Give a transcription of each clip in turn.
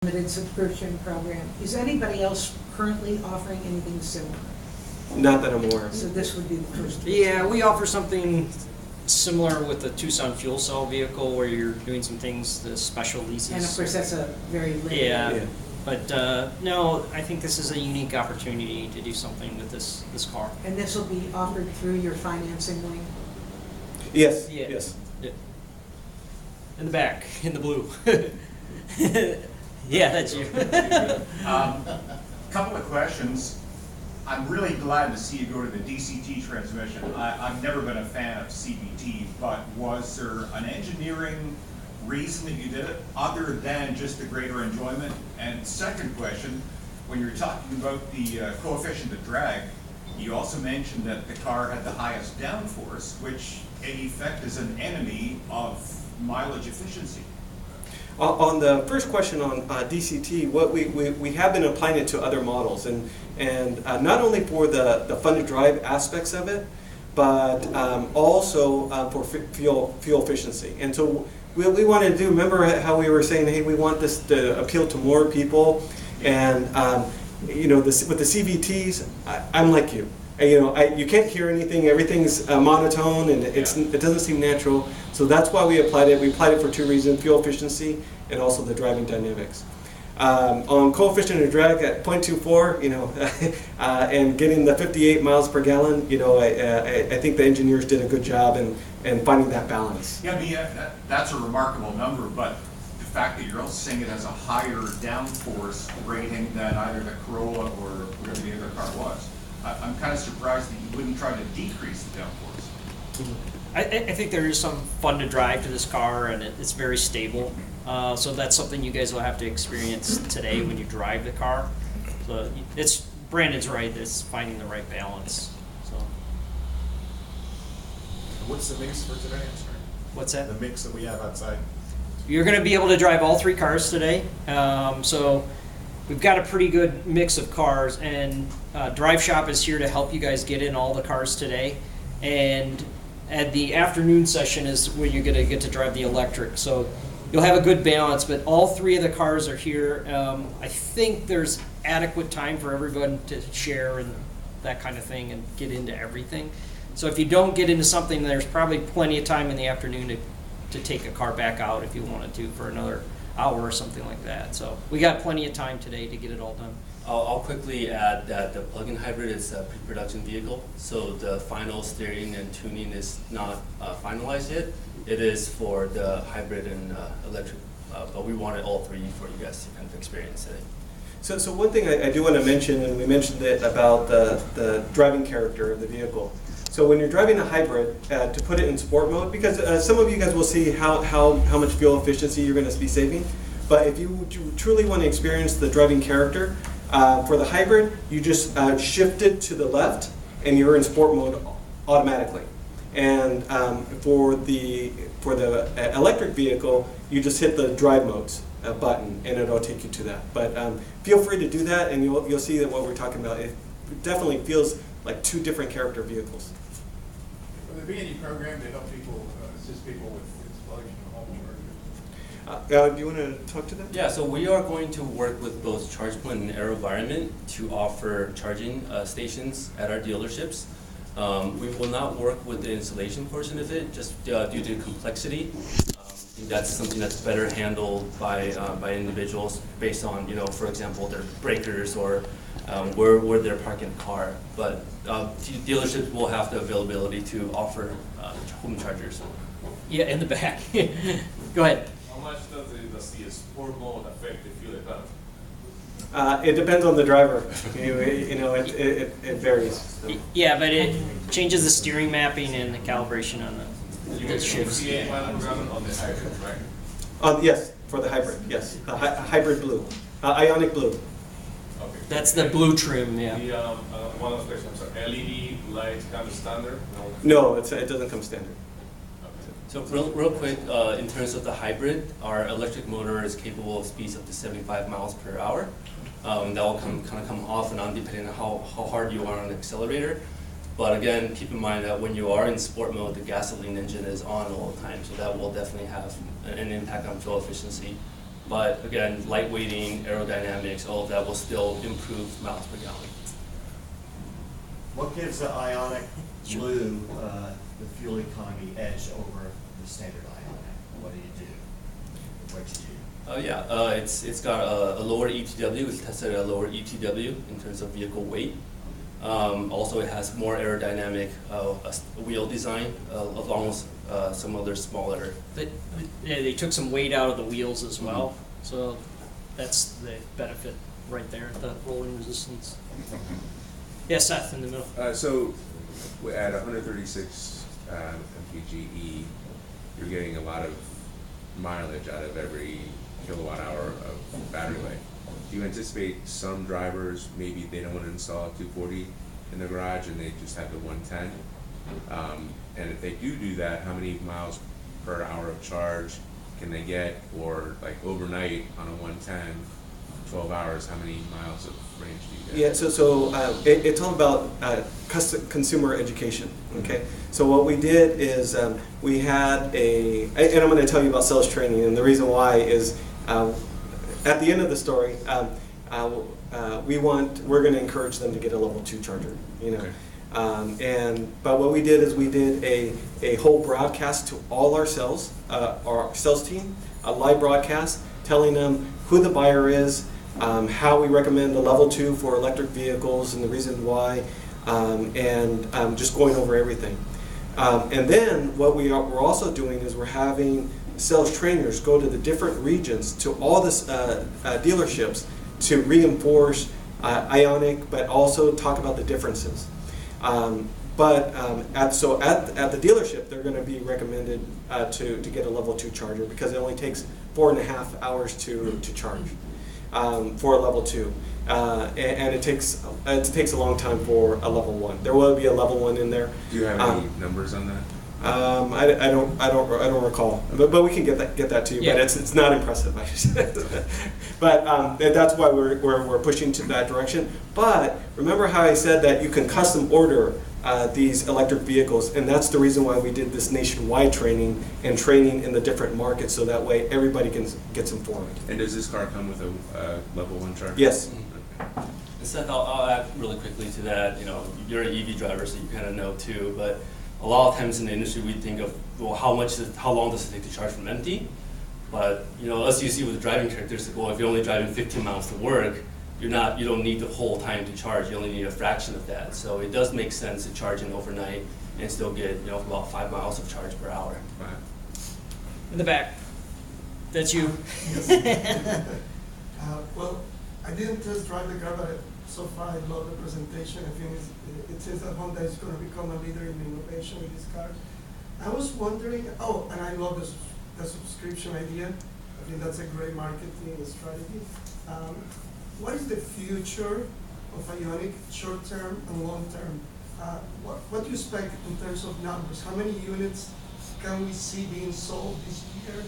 limited subscription program. Is anybody else currently offering anything similar? Not that I'm aware of. So this would be the first. Yeah, we offer something similar with the Tucson fuel cell vehicle where you're doing some things, the special leases. And of course, that's a very limited. Yeah. But no, I think this is a unique opportunity to do something with this car. And this will be offered through your financing wing? Yes. Yeah. Yes. Yeah. In the back, in the blue. Yeah, that's you. Couple of questions. I'm really glad to see you go to the DCT transmission. I've never been a fan of CVT, but was there an engineering reason that you did it other than just the greater enjoyment? And second question, when you're talking about the coefficient of drag, you also mentioned that the car had the highest downforce, which in effect is an enemy of mileage efficiency. On the first question on DCT, what we have been applying it to other models, and not only for the fun to drive aspects of it, but also for fuel efficiency. And so we wanted to do. Remember how we were saying, hey, we want this to appeal to more people, and you know, with the CVTs, I'm like you. You can't hear anything. Everything's monotone, and it doesn't seem natural. So that's why we applied it. We applied it for two reasons: fuel efficiency and also the driving dynamics. On coefficient of drag at 0.24, and getting the 58 miles per gallon, I think the engineers did a good job in finding that balance. Yeah, that's a remarkable number, but the fact that you're also saying it has a higher downforce rating than either the Corolla or whatever the other car was. I'm kind of surprised that you wouldn't try to decrease the downforce. I think there is some fun to drive to this car, and it's very stable. So that's something you guys will have to experience today when you drive the car. So Brandon's right. It's finding the right balance. So what's the mix for today? I'm sorry. What's that? The mix that we have outside. You're going to be able to drive all three cars today. So we've got a pretty good mix of cars, and Drive Shop is here to help you guys get in all the cars today. And at the afternoon session is when you're going to get to drive the electric. So you'll have a good balance, but all three of the cars are here. I think there's adequate time for everyone to share and that kind of thing and get into everything. So if you don't get into something, there's probably plenty of time in the afternoon to take a car back out if you wanted to for another hour or something like that. So we got plenty of time today to get it all done. I'll quickly add that the plug-in hybrid is a pre-production vehicle, so the final steering and tuning is not finalized yet. It is for the hybrid and electric, but we wanted all three for you guys to kind of experience today. So one thing I do want to mention, and we mentioned it about the driving character of the vehicle. So when you're driving a hybrid, to put it in sport mode, because some of you guys will see how much fuel efficiency you're going to be saving, but if you truly want to experience the driving character, for the hybrid, you just shift it to the left, and you're in sport mode automatically. And for the electric vehicle, you just hit the drive modes button, and it'll take you to that. But feel free to do that, and you'll see that what we're talking about. It definitely feels like two different character vehicles. Will there be any program to help people, assist people with installation of home chargers? Do you want to talk to that? Yeah, so we are going to work with both ChargePoint and AeroVironment to offer charging stations at our dealerships. We will not work with the installation portion of it, just due to complexity. I think that's something that's better handled by individuals based on, for example, their breakers or where they're parking the car. But dealerships will have the availability to offer home chargers. Yeah, in the back. Go ahead. How much does the sport mode affect the fuel economy? It depends on the driver. It varies. So. Yeah, but it changes the steering mapping and the calibration on the shifts. 58 miles per gallon on the hybrid, right? Yes, for the hybrid. Yes, the hybrid blue, IONIQ blue. Okay. That's the blue trim. Yeah. The one of the questions are LED lights come standard? No, it doesn't come standard. So real quick, in terms of the hybrid, our electric motor is capable of speeds up to 75 miles per hour. That will kind of come off and on depending on how hard you are on the accelerator. But again, keep in mind that when you are in sport mode, the gasoline engine is on all the time, so that will definitely have an impact on fuel efficiency. But again, lightweighting, aerodynamics, all of that will still improve miles per gallon. What gives the IONIQ Blue the fuel economy edge over the standard IONIQ? What do you do? What you do? It's got a lower ETW. It's tested at a lower ETW in terms of vehicle weight. Also, it has more aerodynamic wheel design, along with some other smaller. They took some weight out of the wheels as well, so that's the benefit right there, the rolling resistance. Yeah, Seth in the middle. So at 136 mpge, you're getting a lot of mileage out of every kilowatt hour of battery life. Do you anticipate some drivers, maybe they don't want to install a 240 in the garage and they just have the 110? And if they do that, how many miles per hour of charge can they get? Or like overnight on a 110, 12 hours, how many miles of range do you get? Yeah, it's all about consumer education, okay? So what we did is we had and I'm going to tell you about sales training, and the reason why is at the end of the story, we're going to encourage them to get a level 2 charger, you know. Okay. But what we did is we did a whole broadcast to all our sales team, a live broadcast telling them who the buyer is, how we recommend a level 2 for electric vehicles and the reason why, and just going over everything. And then what we're also doing is we're having sales trainers go to the different regions, to all the dealerships, to reinforce IONIQ, but also talk about the differences. At the dealership, they're going to be recommended to get a level 2 charger because it only takes 4.5 hours to charge for a level 2, and it takes a long time for a level 1. There will be a level 1 in there. Do you have any numbers on that? I don't recall, but we can get that to you. Yeah. But it's not impressive. But that's why we're pushing to that direction. But remember how I said that you can custom order these electric vehicles, and that's the reason why we did this nationwide training and training in the different markets, so that way everybody gets informed. And does this car come with a level 1 charger? Yes. Okay. Seth, I'll add really quickly to that. You know, you're an EV driver, so you kind of know too. But a lot of times in the industry, we think of, well, how long does it take to charge from empty? But you know, as you see with the driving characteristics, well, if you're only driving 15 miles to work, you don't need the whole time to charge. You only need a fraction of that. So it does make sense to charge in overnight and still get about 5 miles of charge per hour. Right. In the back. That's you. Well, I didn't test drive the car, but so far I love the presentation. I think it seems that Honda is going to become a leader in innovation with this car. I was wondering, and I love the subscription idea. I think that's a great marketing strategy. What is the future of IONIQ, short term and long term? What do you expect in terms of numbers? How many units can we see being sold this year?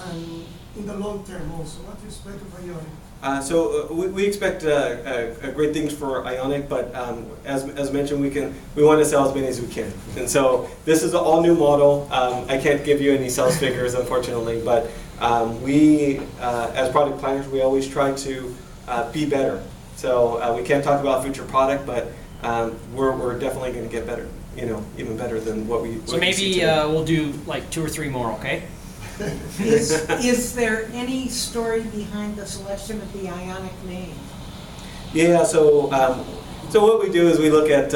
And in the long term also, what do you expect of IONIQ? We expect great things for IONIQ, but as mentioned, we want to sell as many as we can. And so this is an all new model. I can't give you any sales figures, unfortunately, but we, as product planners, we always try to be better. So we can't talk about future product, but we're definitely going to get better. Even better than what we. So maybe we'll do like 2 or 3 more, okay? Is there any story behind the selection of the IONIQ name? Yeah, so what we do is we look at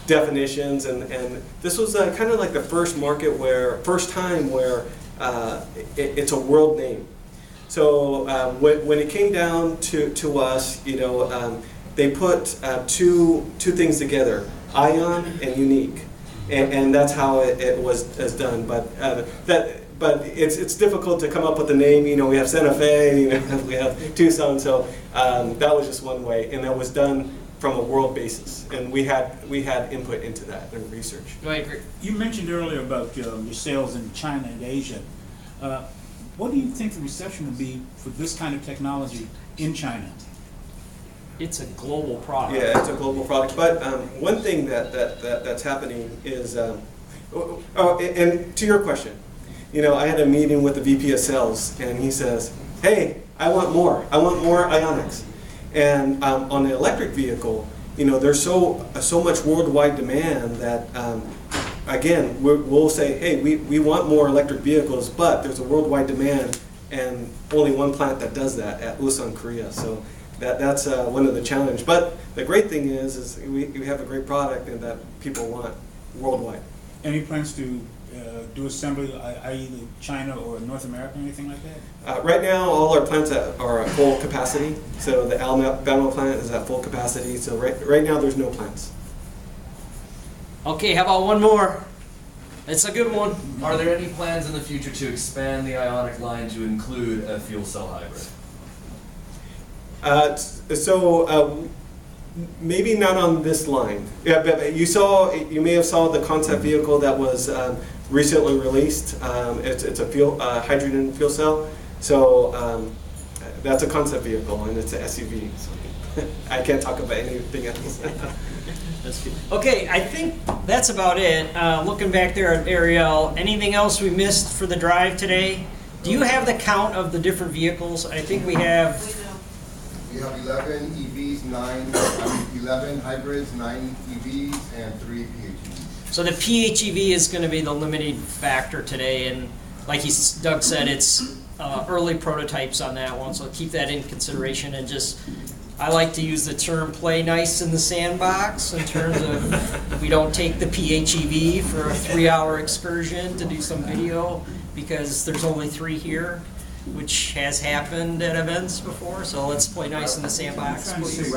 definitions, and this was kind of like the first time where it's a world name. So when it came down to us, they put two things together, ION and UNIQ, and that's how it was done. But it's difficult to come up with a name. We have Santa Fe, we have Tucson, so that was just one way, and that was done from a world basis, and we had input into that and research. I agree. You mentioned earlier about your sales in China and Asia. What do you think the reception will be for this kind of technology in China? It's a global product. Yeah, it's a global product. But one thing that's happening is, and to your question, I had a meeting with the VP of sales, and he says, hey, I want more IONIQs. And on the electric vehicle, you know, there's so much worldwide demand that, again, we'll say, hey, we want more electric vehicles, but there's a worldwide demand and only one plant that does that at Ulsan, Korea. So that's one of the challenges. But the great thing is we have a great product and that people want worldwide. Any plans to do assembly, i.e. China or North America, anything like that? Right now, all our plants are at full capacity. So the Alabama plant is at full capacity. So right now, there's no plants. Okay, how about one more? It's a good one. Are there any plans in the future to expand the IONIQ line to include a fuel cell hybrid? Maybe not on this line. Yeah, but you may have saw the concept vehicle that was recently released. It's a hydrogen fuel cell. So that's a concept vehicle and it's an SUV. So I can't talk about anything else. That's good. Okay, I think that's about it. Looking back there at Ariel, anything else we missed for the drive today? Do you have the count of the different vehicles? I think we have. We have 11 EVs, 11 hybrids, 9 EVs, and 3 PHEVs. So the PHEV is going to be the limiting factor today, and like Doug said, it's early prototypes on that one, so keep that in consideration. And just, I like to use the term "play nice in the sandbox" in terms of we don't take the PHEV for a 3-hour excursion to do some video because there's only 3 here, which has happened at events before. So let's play nice in the sandbox, please.